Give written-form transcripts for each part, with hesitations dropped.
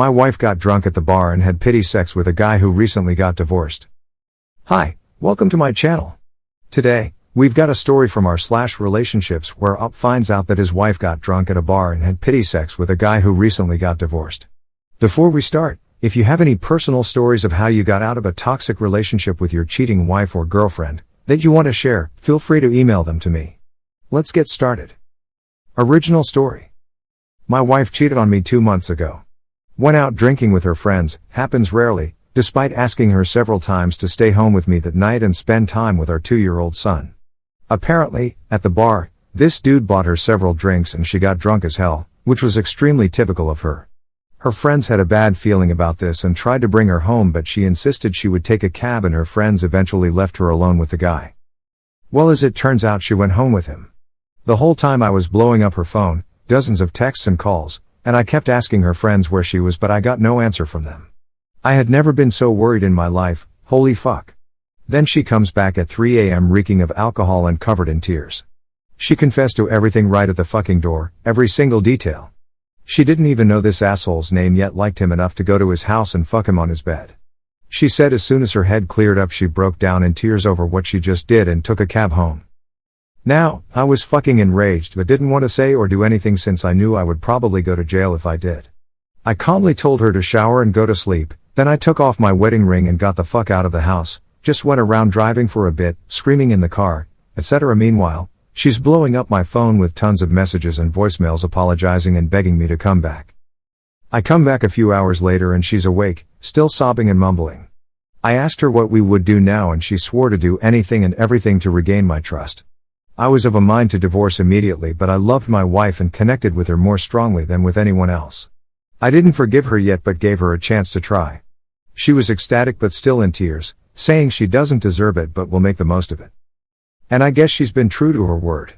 My wife got drunk at the bar and had pity sex with a guy who recently got divorced. Hi, welcome to my channel. Today, we've got a story from r/relationships where Up finds out that his wife got drunk at a bar and had pity sex with a guy who recently got divorced. Before we start, if you have any personal stories of how you got out of a toxic relationship with your cheating wife or girlfriend that you want to share, feel free to email them to me. Let's get started. Original story. My wife cheated on me 2 months ago. Went out drinking with her friends, happens rarely, despite asking her several times to stay home with me that night and spend time with our 2-year-old son. Apparently, at the bar, this dude bought her several drinks and she got drunk as hell, which was extremely typical of her. Her friends had a bad feeling about this and tried to bring her home, but she insisted she would take a cab and her friends eventually left her alone with the guy. Well, as it turns out, she went home with him. The whole time I was blowing up her phone, dozens of texts and calls, and I kept asking her friends where she was, but I got no answer from them. I had never been so worried in my life, holy fuck. Then she comes back at 3 a.m. reeking of alcohol and covered in tears. She confessed to everything right at the fucking door, every single detail. She didn't even know this asshole's name yet liked him enough to go to his house and fuck him on his bed. She said as soon as her head cleared up she broke down in tears over what she just did and took a cab home. Now, I was fucking enraged but didn't want to say or do anything since I knew I would probably go to jail if I did. I calmly told her to shower and go to sleep, then I took off my wedding ring and got the fuck out of the house, just went around driving for a bit, screaming in the car, etc. Meanwhile, she's blowing up my phone with tons of messages and voicemails apologizing and begging me to come back. I come back a few hours later and she's awake, still sobbing and mumbling. I asked her what we would do now and she swore to do anything and everything to regain my trust. I was of a mind to divorce immediately, but I loved my wife and connected with her more strongly than with anyone else. I didn't forgive her yet but gave her a chance to try. She was ecstatic but still in tears, saying she doesn't deserve it but will make the most of it. And I guess she's been true to her word.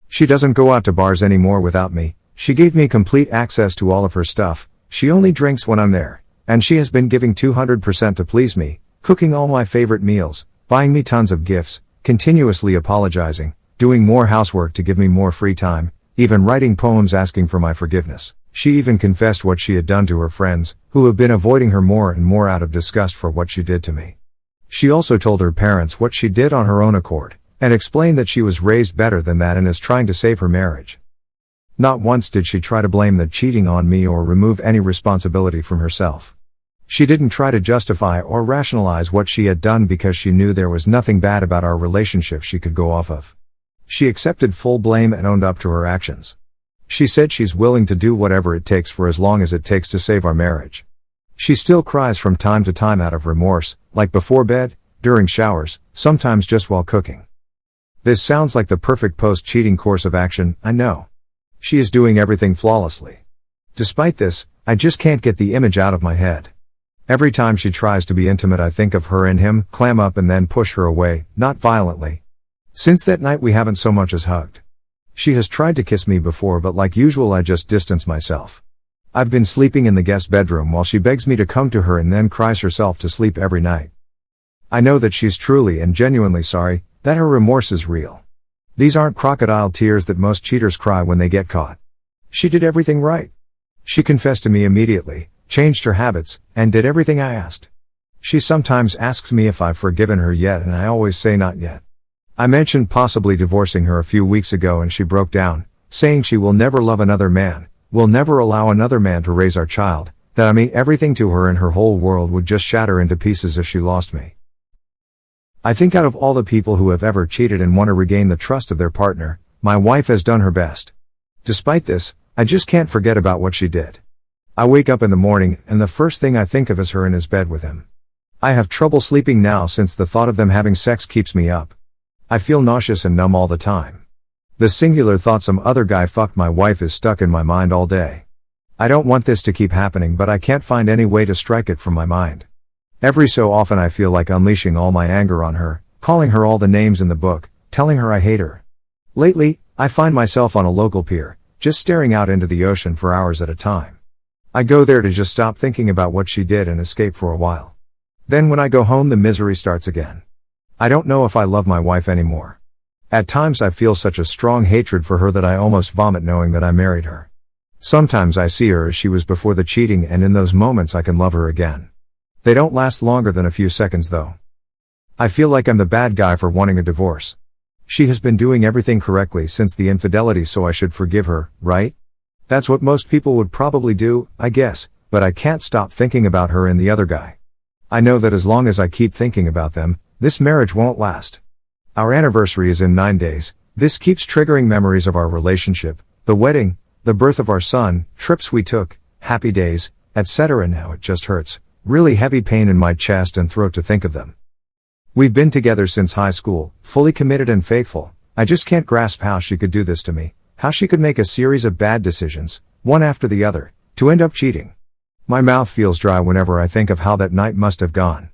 She doesn't go out to bars anymore without me, she gave me complete access to all of her stuff, she only drinks when I'm there, and she has been giving 200% to please me, cooking all my favorite meals, buying me tons of gifts, continuously apologizing, doing more housework to give me more free time, even writing poems asking for my forgiveness. She even confessed what she had done to her friends, who have been avoiding her more and more out of disgust for what she did to me. She also told her parents what she did on her own accord, and explained that she was raised better than that and is trying to save her marriage. Not once did she try to blame the cheating on me or remove any responsibility from herself. She didn't try to justify or rationalize what she had done because she knew there was nothing bad about our relationship she could go off of. She accepted full blame and owned up to her actions. She said she's willing to do whatever it takes for as long as it takes to save our marriage. She still cries from time to time out of remorse, like before bed, during showers, sometimes just while cooking. This sounds like the perfect post-cheating course of action, I know. She is doing everything flawlessly. Despite this, I just can't get the image out of my head. Every time she tries to be intimate I think of her and him, clam up and then push her away, not violently. Since that night we haven't so much as hugged. She has tried to kiss me before but like usual I just distance myself. I've been sleeping in the guest bedroom while she begs me to come to her and then cries herself to sleep every night. I know that she's truly and genuinely sorry, that her remorse is real. These aren't crocodile tears that most cheaters cry when they get caught. She did everything right. She confessed to me immediately, changed her habits, and did everything I asked. She sometimes asks me if I've forgiven her yet and I always say not yet. I mentioned possibly divorcing her a few weeks ago and she broke down, saying she will never love another man, will never allow another man to raise our child, that I mean everything to her and her whole world would just shatter into pieces if she lost me. I think out of all the people who have ever cheated and want to regain the trust of their partner, my wife has done her best. Despite this, I just can't forget about what she did. I wake up in the morning and the first thing I think of is her in his bed with him. I have trouble sleeping now since the thought of them having sex keeps me up. I feel nauseous and numb all the time. The singular thought some other guy fucked my wife is stuck in my mind all day. I don't want this to keep happening but I can't find any way to strike it from my mind. Every so often I feel like unleashing all my anger on her, calling her all the names in the book, telling her I hate her. Lately, I find myself on a local pier, just staring out into the ocean for hours at a time. I go there to just stop thinking about what she did and escape for a while. Then when I go home the misery starts again. I don't know if I love my wife anymore. At times I feel such a strong hatred for her that I almost vomit knowing that I married her. Sometimes I see her as she was before the cheating, and in those moments I can love her again. They don't last longer than a few seconds though. I feel like I'm the bad guy for wanting a divorce. She has been doing everything correctly since the infidelity, so I should forgive her, right? That's what most people would probably do, I guess, but I can't stop thinking about her and the other guy. I know that as long as I keep thinking about them, this marriage won't last. Our anniversary is in 9 days. This keeps triggering memories of our relationship, the wedding, the birth of our son, trips we took, happy days, etc. Now it just hurts. Really heavy pain in my chest and throat to think of them. We've been together since high school, fully committed and faithful. I just can't grasp how she could do this to me, how she could make a series of bad decisions, one after the other, to end up cheating. My mouth feels dry whenever I think of how that night must have gone.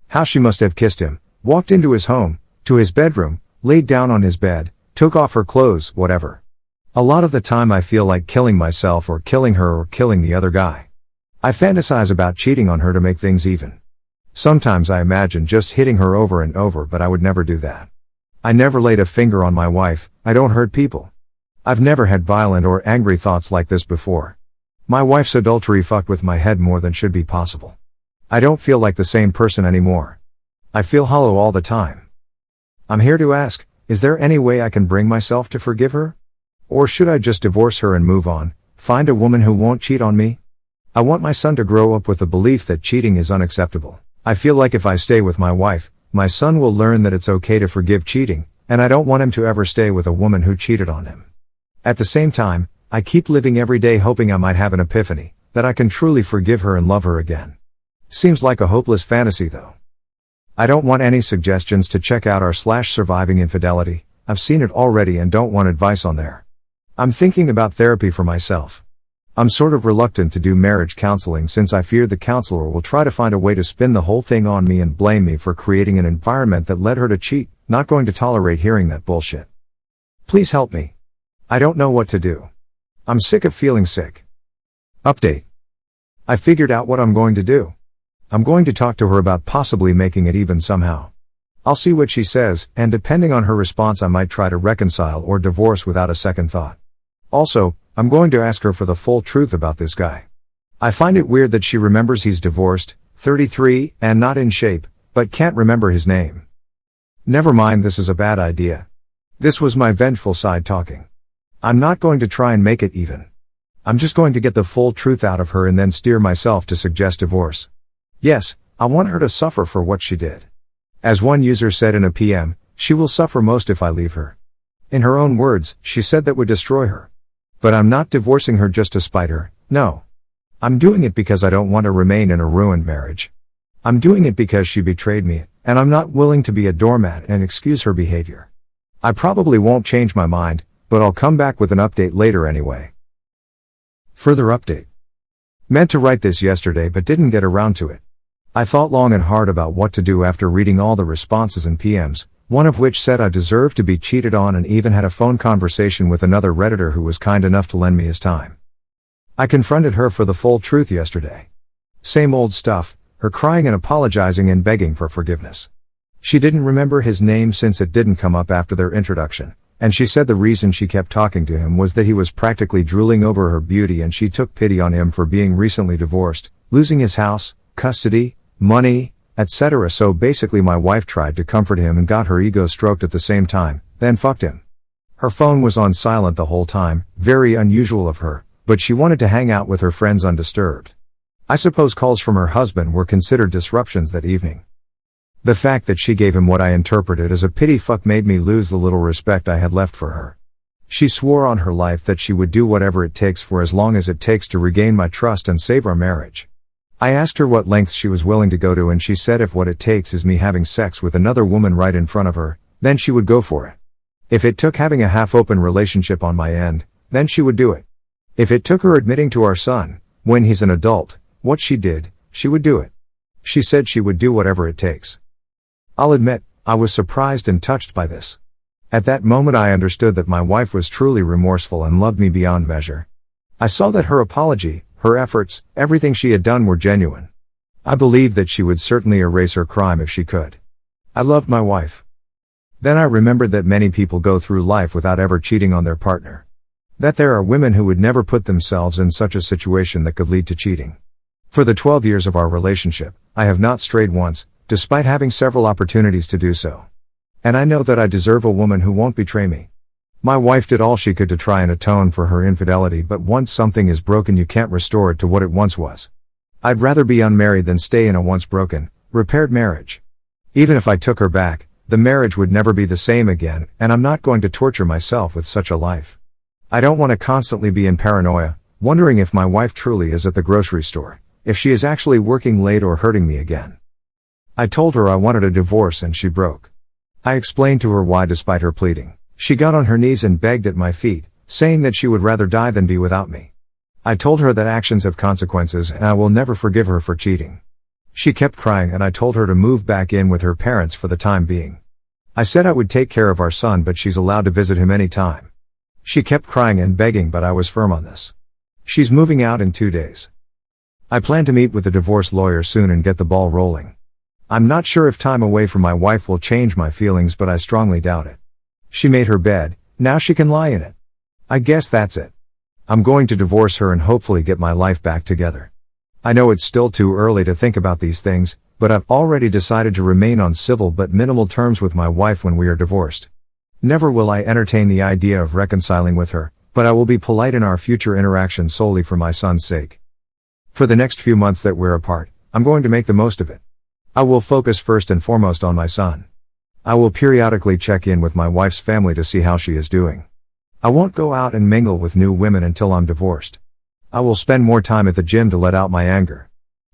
How she must have kissed him, walked into his home, to his bedroom, laid down on his bed, took off her clothes, whatever. A lot of the time I feel like killing myself or killing her or killing the other guy. I fantasize about cheating on her to make things even. Sometimes I imagine just hitting her over and over, but I would never do that. I never laid a finger on my wife. I don't hurt people. I've never had violent or angry thoughts like this before. My wife's adultery fucked with my head more than should be possible. I don't feel like the same person anymore. I feel hollow all the time. I'm here to ask, is there any way I can bring myself to forgive her? Or should I just divorce her and move on, find a woman who won't cheat on me? I want my son to grow up with the belief that cheating is unacceptable. I feel like if I stay with my wife, my son will learn that it's okay to forgive cheating, and I don't want him to ever stay with a woman who cheated on him. At the same time, I keep living every day hoping I might have an epiphany, that I can truly forgive her and love her again. Seems like a hopeless fantasy though. I don't want any suggestions to check out our /surviving infidelity. I've seen it already and don't want advice on there. I'm thinking about therapy for myself. I'm sort of reluctant to do marriage counseling since I fear the counselor will try to find a way to spin the whole thing on me and blame me for creating an environment that led her to cheat. Not going to tolerate hearing that bullshit. Please help me. I don't know what to do. I'm sick of feeling sick. Update. I figured out what I'm going to do. I'm going to talk to her about possibly making it even somehow. I'll see what she says, and depending on her response I might try to reconcile or divorce without a second thought. Also, I'm going to ask her for the full truth about this guy. I find it weird that she remembers he's divorced, 33, and not in shape, but can't remember his name. Never mind, this is a bad idea. This was my vengeful side talking. I'm not going to try and make it even. I'm just going to get the full truth out of her and then steer myself to suggest divorce. Yes, I want her to suffer for what she did. As one user said in a PM, she will suffer most if I leave her. In her own words, she said that would destroy her. But I'm not divorcing her just to spite her, no. I'm doing it because I don't want to remain in a ruined marriage. I'm doing it because she betrayed me, and I'm not willing to be a doormat and excuse her behavior. I probably won't change my mind, but I'll come back with an update later anyway. Further update. Meant to write this yesterday but didn't get around to it. I thought long and hard about what to do after reading all the responses and PMs, one of which said I deserved to be cheated on and even had a phone conversation with another Redditor who was kind enough to lend me his time. I confronted her for the full truth yesterday. Same old stuff, her crying and apologizing and begging for forgiveness. She didn't remember his name since it didn't come up after their introduction, and she said the reason she kept talking to him was that he was practically drooling over her beauty and she took pity on him for being recently divorced, losing his house, custody, money, etc. So basically my wife tried to comfort him and got her ego stroked at the same time, then fucked him. Her phone was on silent the whole time, very unusual of her, but she wanted to hang out with her friends undisturbed. I suppose calls from her husband were considered disruptions that evening. The fact that she gave him what I interpreted as a pity fuck made me lose the little respect I had left for her. She swore on her life that she would do whatever it takes for as long as it takes to regain my trust and save our marriage. I asked her what lengths she was willing to go to and she said if what it takes is me having sex with another woman right in front of her, then she would go for it. If it took having a half-open relationship on my end, then she would do it. If it took her admitting to our son, when he's an adult, what she did, she would do it. She said she would do whatever it takes. I'll admit, I was surprised and touched by this. At that moment I understood that my wife was truly remorseful and loved me beyond measure. I saw that her apology, her efforts, everything she had done were genuine. I believed that she would certainly erase her crime if she could. I loved my wife. Then I remembered that many people go through life without ever cheating on their partner. That there are women who would never put themselves in such a situation that could lead to cheating. For the 12 years of our relationship, I have not strayed once, despite having several opportunities to do so. And I know that I deserve a woman who won't betray me. My wife did all she could to try and atone for her infidelity, but once something is broken you can't restore it to what it once was. I'd rather be unmarried than stay in a once broken, repaired marriage. Even if I took her back, the marriage would never be the same again, and I'm not going to torture myself with such a life. I don't want to constantly be in paranoia, wondering if my wife truly is at the grocery store, if she is actually working late or hurting me again. I told her I wanted a divorce and she broke. I explained to her why despite her pleading. She got on her knees and begged at my feet, saying that she would rather die than be without me. I told her that actions have consequences and I will never forgive her for cheating. She kept crying and I told her to move back in with her parents for the time being. I said I would take care of our son, but she's allowed to visit him any time. She kept crying and begging, but I was firm on this. She's moving out in 2 days. I plan to meet with a divorce lawyer soon and get the ball rolling. I'm not sure if time away from my wife will change my feelings, but I strongly doubt it. She made her bed, now she can lie in it. I guess that's it. I'm going to divorce her and hopefully get my life back together. I know it's still too early to think about these things, but I've already decided to remain on civil but minimal terms with my wife when we are divorced. Never will I entertain the idea of reconciling with her, but I will be polite in our future interaction solely for my son's sake. For the next few months that we're apart, I'm going to make the most of it. I will focus first and foremost on my son. I will periodically check in with my wife's family to see how she is doing. I won't go out and mingle with new women until I'm divorced. I will spend more time at the gym to let out my anger.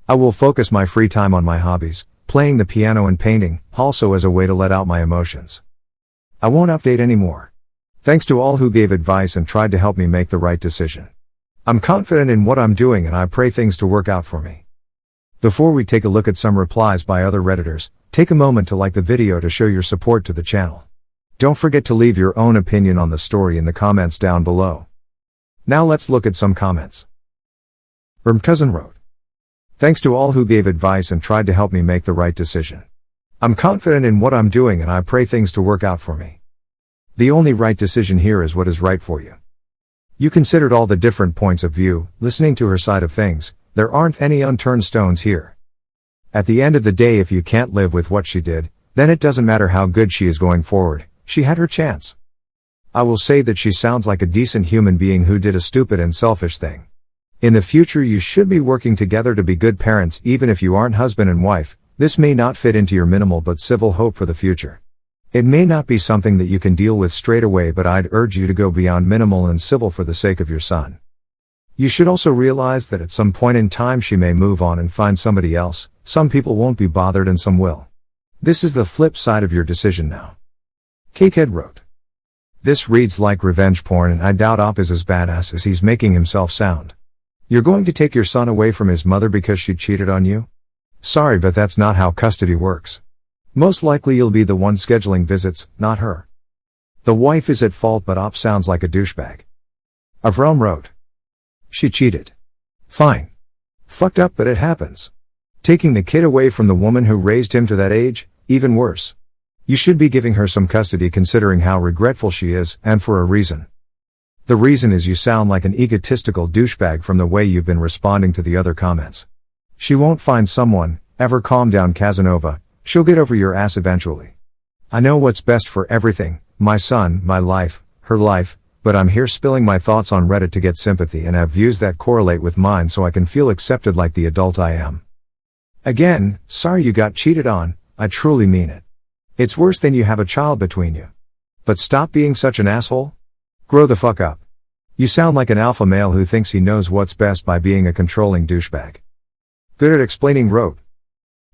I will focus my free time on my hobbies, playing the piano and painting, also as a way to let out my emotions. I won't update anymore. Thanks to all who gave advice and tried to help me make the right decision. I'm confident in what I'm doing and I pray things to work out for me. Before we take a look at some replies by other Redditors, take a moment to like the video to show your support to the channel. Don't forget to leave your own opinion on the story in the comments down below. Now let's look at some comments. Cousin wrote, "Thanks to all who gave advice and tried to help me make the right decision. I'm confident in what I'm doing and I pray things to work out for me. The only right decision here is what is right for you. You considered all the different points of view, listening to her side of things. There aren't any unturned stones here. At the end of the day, if you can't live with what she did, then it doesn't matter how good she is going forward. She had her chance. I will say that she sounds like a decent human being who did a stupid and selfish thing. In the future you should be working together to be good parents even if you aren't husband and wife. This may not fit into your minimal but civil hope for the future. It may not be something that you can deal with straight away, but I'd urge you to go beyond minimal and civil for the sake of your son. You should also realize that at some point in time she may move on and find somebody else. Some people won't be bothered and some will. This is the flip side of your decision now." Cakehead wrote, "This reads like revenge porn and I doubt Op is as badass as he's making himself sound. You're going to take your son away from his mother because she cheated on you? Sorry, but that's not how custody works. Most likely you'll be the one scheduling visits, not her. The wife is at fault, but Op sounds like a douchebag." Avram wrote, "She cheated. Fine. Fucked up, but it happens. Taking the kid away from the woman who raised him to that age, even worse. You should be giving her some custody considering how regretful she is, and for a reason. The reason is you sound like an egotistical douchebag from the way you've been responding to the other comments. She won't find someone, ever. Calm down, Casanova, she'll get over your ass eventually. I know what's best for everything, my son, my life, her life, but I'm here spilling my thoughts on Reddit to get sympathy and have views that correlate with mine so I can feel accepted like the adult I am. Again, sorry you got cheated on, I truly mean it. It's worse than you have a child between you. But stop being such an asshole. Grow the fuck up. You sound like an alpha male who thinks he knows what's best by being a controlling douchebag." Good at explaining wrote,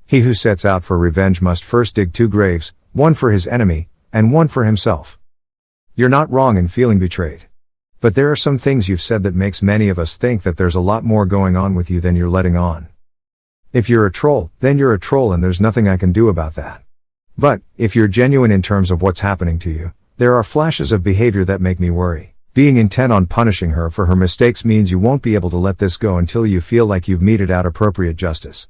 "He who sets out for revenge must first dig 2 graves, one for his enemy, and one for himself. You're not wrong in feeling betrayed. But there are some things you've said that makes many of us think that there's a lot more going on with you than you're letting on. If you're a troll, then you're a troll and there's nothing I can do about that. But, if you're genuine in terms of what's happening to you, there are flashes of behavior that make me worry. Being intent on punishing her for her mistakes means you won't be able to let this go until you feel like you've meted out appropriate justice.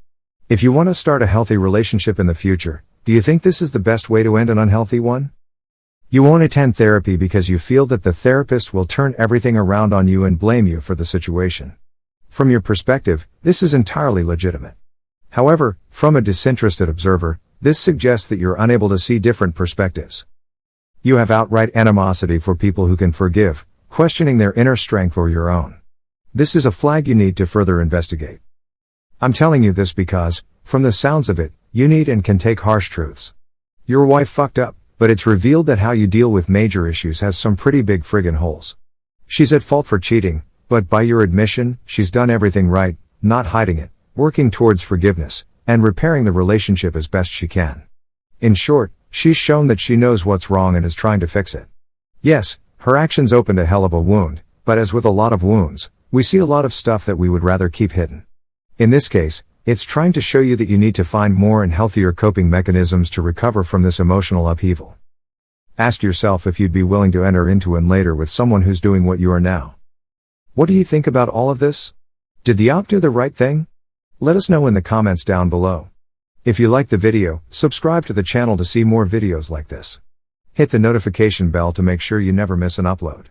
If you want to start a healthy relationship in the future, do you think this is the best way to end an unhealthy one? You won't attend therapy because you feel that the therapist will turn everything around on you and blame you for the situation. From your perspective, this is entirely legitimate. However, from a disinterested observer, this suggests that you're unable to see different perspectives. You have outright animosity for people who can forgive, questioning their inner strength or your own. This is a flag you need to further investigate. I'm telling you this because, from the sounds of it, you need and can take harsh truths. Your wife fucked up, but it's revealed that how you deal with major issues has some pretty big friggin' holes. She's at fault for cheating, but by your admission, she's done everything right, not hiding it, working towards forgiveness, and repairing the relationship as best she can. In short, she's shown that she knows what's wrong and is trying to fix it. Yes, her actions opened a hell of a wound, but as with a lot of wounds, we see a lot of stuff that we would rather keep hidden. In this case, it's trying to show you that you need to find more and healthier coping mechanisms to recover from this emotional upheaval. Ask yourself if you'd be willing to enter into and later with someone who's doing what you are now. What do you think about all of this? Did the op do the right thing? Let us know in the comments down below. If you liked the video, subscribe to the channel to see more videos like this. Hit the notification bell to make sure you never miss an upload.